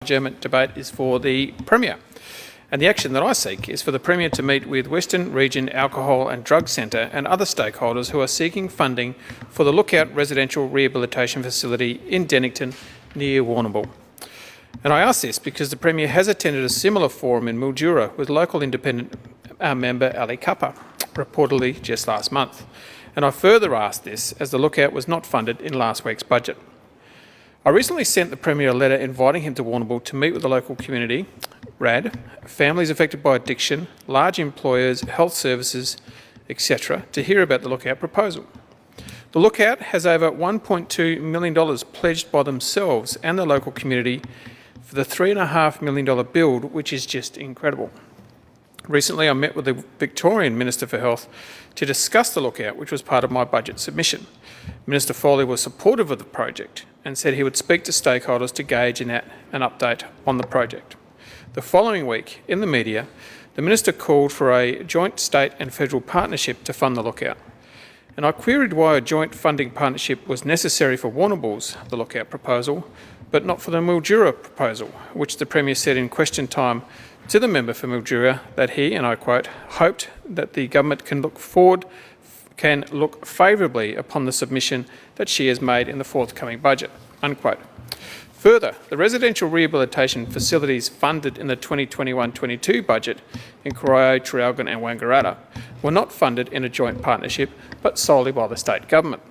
Adjournment debate is for the Premier. And the action that I seek is for the Premier to meet with Western Region Alcohol and Drug Centre and other stakeholders who are seeking funding for the Lookout Residential Rehabilitation Facility in Dennington near Warrnambool. And I ask this because the Premier has attended a similar forum in Mildura with local independent member Ali Kappa, reportedly just last month. And I further ask this as the Lookout was not funded in last week's budget. I recently sent the Premier a letter inviting him to Warrnambool to meet with the local community, RAD, families affected by addiction, large employers, health services, etc., to hear about the Lookout proposal. The Lookout has over $1.2 million pledged by themselves and the local community for the $3.5 million build, which is just incredible. Recently, I met with the Victorian Minister for Health to discuss the Lookout, which was part of my budget submission. Minister Foley was supportive of the project and said he would speak to stakeholders to gauge an update on the project. The following week, in the media, the Minister called for a joint state and federal partnership to fund the Lookout. And I queried why a joint funding partnership was necessary for Warrnambool's the Lookout proposal, but not for the Mildura proposal, which the Premier said in question time to the member for Mildura that he, and I quote, hoped that the government can look favourably upon the submission that she has made in the forthcoming budget, unquote. Further, the residential rehabilitation facilities funded in the 2021-22 budget in Corio, Traralgon and Wangaratta were not funded in a joint partnership, but solely by the state government.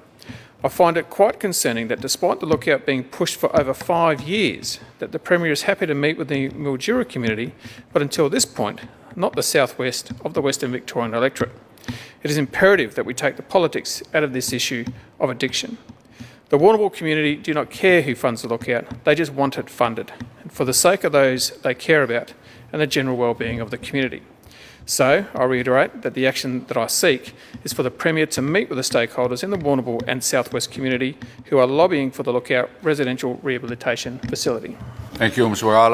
I find it quite concerning that despite the Lookout being pushed for over 5 years, that the Premier is happy to meet with the Mildura community, but until this point, not the southwest of the Western Victorian electorate. It is imperative that we take the politics out of this issue of addiction. The Warrnambool community do not care who funds the Lookout, they just want it funded, and for the sake of those they care about and the general well-being of the community. So, I reiterate that the action that I seek is for the Premier to meet with the stakeholders in the Warrnambool and Southwest community who are lobbying for the Lookout Residential Rehabilitation Facility. Thank you, Mr. Wagala.